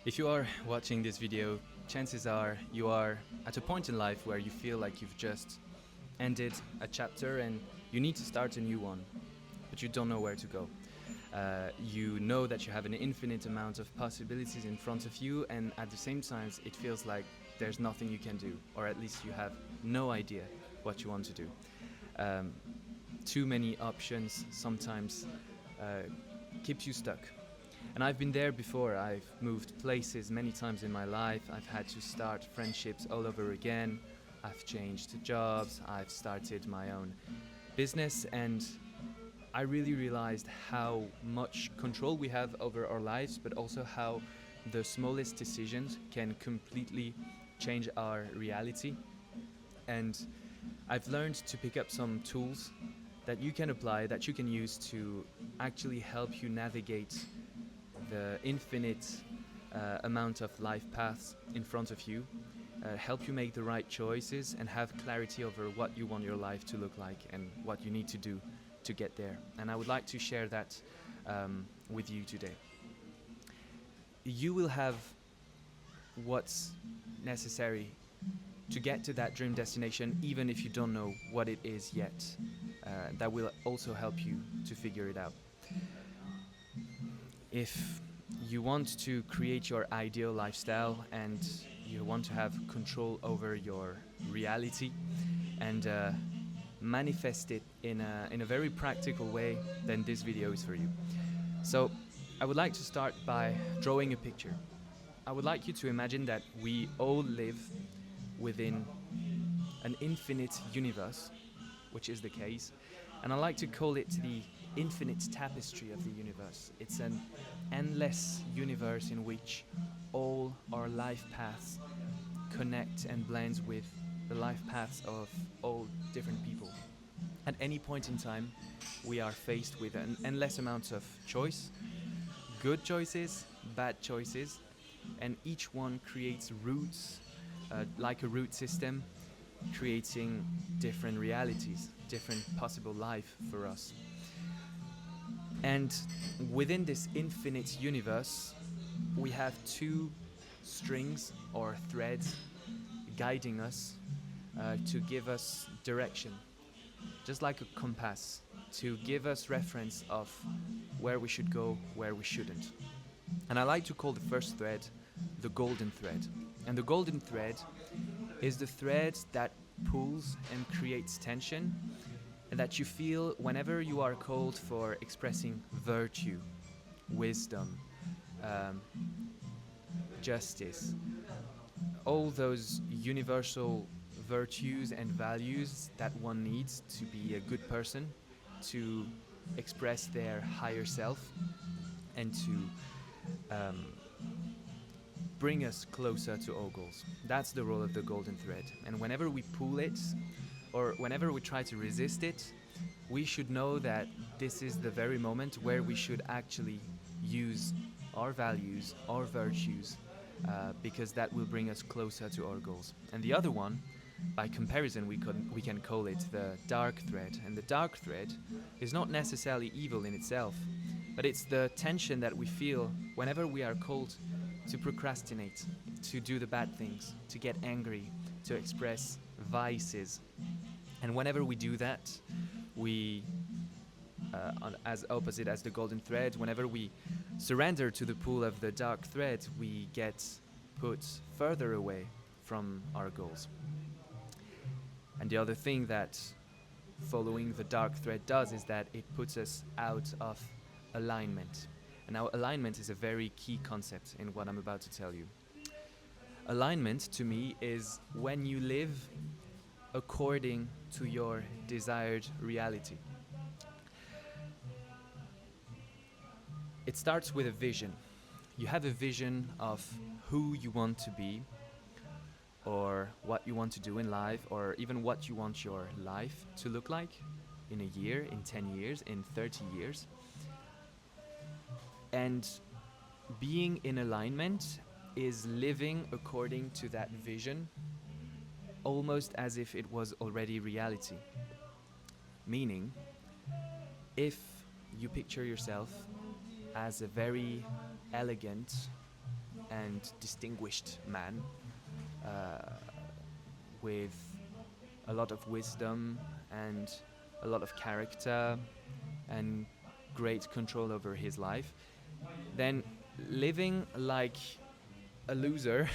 If you are watching this video, chances are you are at a point in life where you feel like you've just ended a chapter and you need to start a new one, but you don't know where to go. You know that you have an infinite amount of possibilities in front of you, and at the same time it feels like there's nothing you can do, or at least you have no idea what you want to do. Too many options sometimes keeps you stuck. And I've been there before. I've moved places many times in my life. I've had to start friendships all over again. I've changed jobs. I've started my own business, and I really realized how much control we have over our lives, but also how the smallest decisions can completely change our reality. And I've learned to pick up some tools that you can apply, that you can use to actually help you navigate the infinite amount of life paths in front of you, help you make the right choices and have clarity over what you want your life to look like and what you need to do to get there. And I would like to share that with you today. You will have what's necessary to get to that dream destination, even if you don't know what it is yet. That will also help you to figure it out. If you want to create your ideal lifestyle and you want to have control over your reality and manifest it in a very practical way, then this video is for you. So I would like to start by drawing a picture. I would like you to imagine that we all live within an infinite universe, which is the case, and I like to call it the infinite tapestry of the universe. It's an endless universe in which all our life paths connect and blend with the life paths of all different people. At any point in time, we are faced with an endless amount of choice, good choices, bad choices, and each one creates routes, like a root system, creating different realities, different possible life for us. And within this infinite universe, we have two strings or threads guiding us to give us direction, just like a compass, to give us reference of where we should go, where we shouldn't. And I like to call the first thread the golden thread. And the golden thread is the thread that pulls and creates tension, and that you feel whenever you are called for expressing virtue, wisdom, justice, all those universal virtues and values that one needs to be a good person, to express their higher self, and to bring us closer to our goals. That's the role of the golden thread. And whenever we pull it, or whenever we try to resist it, we should know that this is the very moment where we should actually use our values, our virtues, because that will bring us closer to our goals. And the other one, by comparison, we can call it the dark thread. And the dark thread is not necessarily evil in itself, but it's the tension that we feel whenever we are called to procrastinate, to do the bad things, to get angry, to express vices. And whenever we do that, we, as opposite as the golden thread, whenever we surrender to the pull of the dark thread, we get put further away from our goals. And the other thing that following the dark thread does is that it puts us out of alignment. And now alignment is a very key concept in what I'm about to tell you. Alignment to me is when you live according to your desired reality. It starts with a vision. You have a vision of who you want to be, or what you want to do in life, or even what you want your life to look like in a year, in 10 years, in 30 years. And being in alignment is living according to that vision, almost as if it was already reality. Meaning, if you picture yourself as a very elegant, and distinguished man with a lot of wisdom and a lot of character and great control over his life, then living like a loser,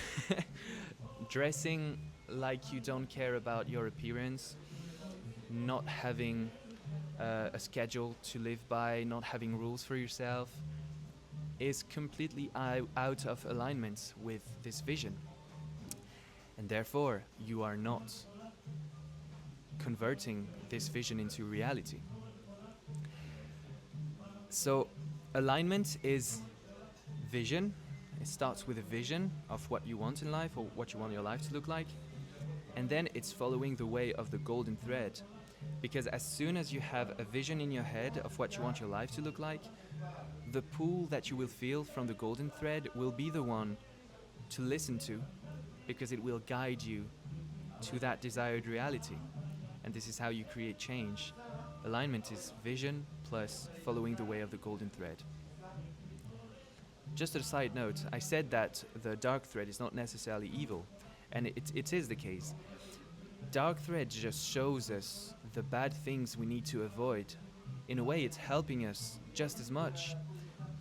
dressing like you don't care about your appearance, not having a schedule to live by, not having rules for yourself, is completely out of alignment with this vision. And therefore, you are not converting this vision into reality. So, alignment is vision. It starts with a vision of what you want in life or what you want your life to look like. And then it's following the way of the golden thread. Because as soon as you have a vision in your head of what you want your life to look like, the pull that you will feel from the golden thread will be the one to listen to, because it will guide you to that desired reality. And this is how you create change. Alignment is vision plus following the way of the golden thread. Just a side note, I said that the dark thread is not necessarily evil, and it is the case. Dark thread just shows us the bad things we need to avoid. In a way, it's helping us just as much.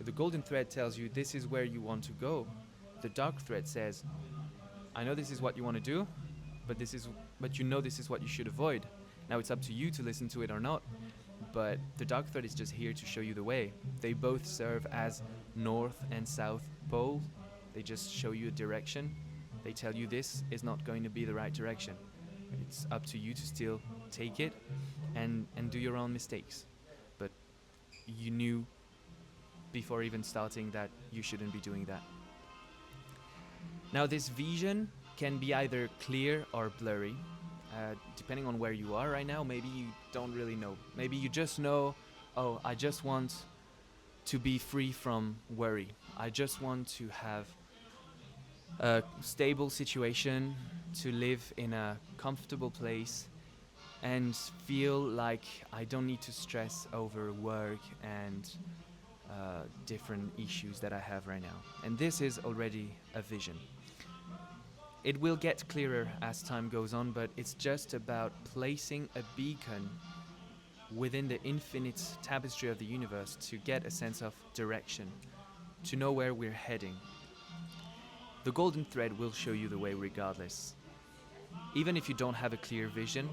The golden thread tells you this is where you want to go. The dark thread says, I know this is what you want to do, but you know this is what you should avoid. Now it's up to you to listen to it or not, but the dark thread is just here to show you the way. They both serve as north and south pole. They just show you a direction. They tell you this is not going to be the right direction. It's up to you to still take it and do your own mistakes. But you knew before even starting that you shouldn't be doing that. Now this vision can be either clear or blurry. Depending on where you are right now, maybe you don't really know. Maybe you just know, oh, I just want to be free from worry. I just want to have a stable situation, to live in a comfortable place and feel like I don't need to stress over work and different issues that I have right now. And this is already a vision. It will get clearer as time goes on, but it's just about placing a beacon within the infinite tapestry of the universe to get a sense of direction, to know where we're heading. The golden thread will show you the way regardless. Even if you don't have a clear vision,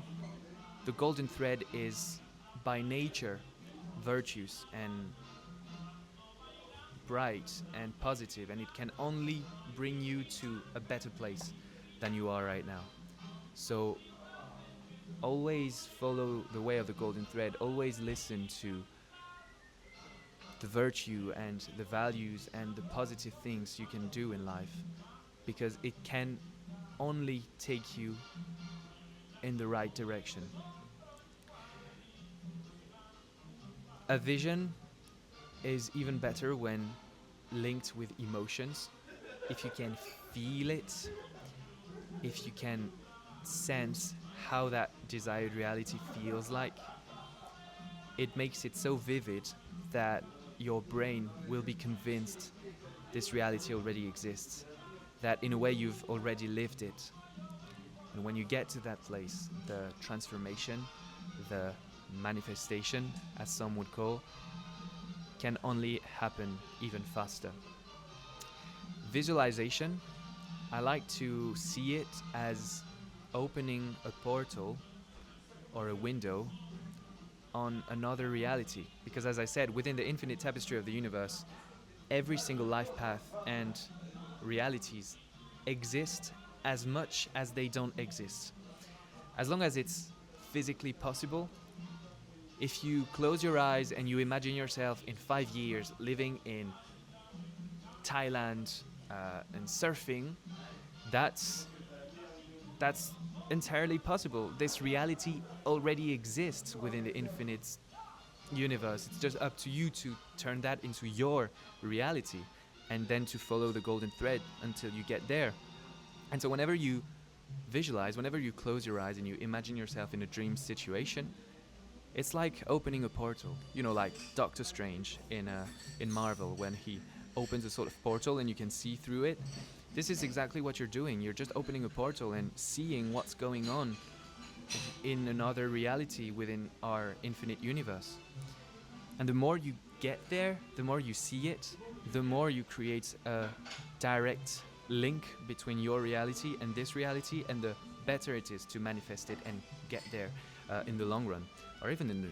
the golden thread is by nature virtuous and bright and positive, and it can only bring you to a better place than you are right now. So always follow the way of the golden thread. Always listen to the virtue and the values and the positive things you can do in life, because it can only take you in the right direction. A vision is even better when linked with emotions. If you can feel it, if you can sense how that desired reality feels like, it makes it so vivid that your brain will be convinced this reality already exists, that in a way you've already lived it. And when you get to that place, the transformation, the manifestation, as some would call, can only happen even faster. Visualization, I like to see it as opening a portal or a window on another reality. Because as I said, within the infinite tapestry of the universe, every single life path and realities exist as much as they don't exist. As long as it's physically possible, if you close your eyes and you imagine yourself in 5 years living in Thailand and surfing, that's entirely possible. This reality already exists within the infinite universe. It's just up to you to turn that into your reality and then to follow the golden thread until you get there. And so whenever you visualize, whenever you close your eyes and you imagine yourself in a dream situation, it's like opening a portal. You know, like Doctor Strange in Marvel, when he opens a sort of portal and you can see through it. This is exactly what you're doing. You're just opening a portal and seeing what's going on in another reality within our infinite universe. And the more you get there, the more you see it, the more you create a direct link between your reality and this reality, and the better it is to manifest it and get there in the long run, or even in the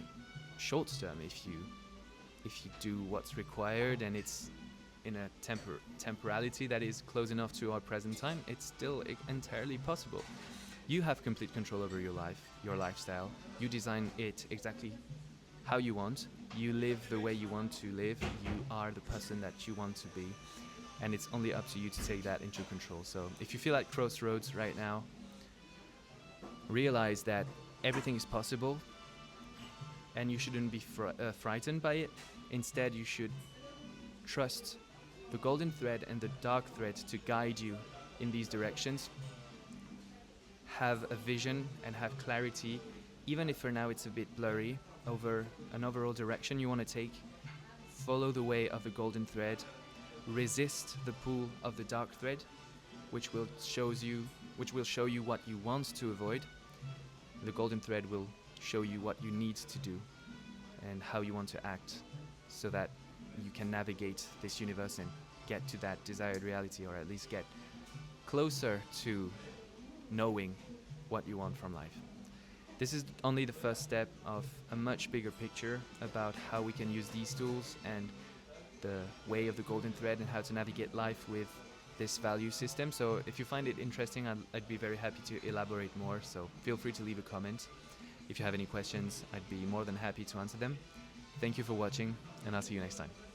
short term. If you do what's required and it's in a temporality that is close enough to our present time, it's still entirely possible. You have complete control over your life, your lifestyle. You design it exactly how you want. You live the way you want to live. You are the person that you want to be. And it's only up to you to take that into control. So if you feel at crossroads right now, realize that everything is possible and you shouldn't be frightened by it. Instead, you should trust the golden thread and the dark thread to guide you in these directions. Have a vision and have clarity, even if for now it's a bit blurry, over an overall direction you want to take. Follow the way of the golden thread. Resist the pull of the dark thread, which will show you what you want to avoid. The golden thread will show you what you need to do and how you want to act, so that you can navigate this universe and get to that desired reality, or at least get closer to knowing what you want from life. This is only the first step of a much bigger picture about how we can use these tools and the way of the golden thread and how to navigate life with this value system. So if you find it interesting, I'd be very happy to elaborate more, so feel free to leave a comment. If you have any questions, I'd be more than happy to answer them. Thank you for watching, and I'll see you next time.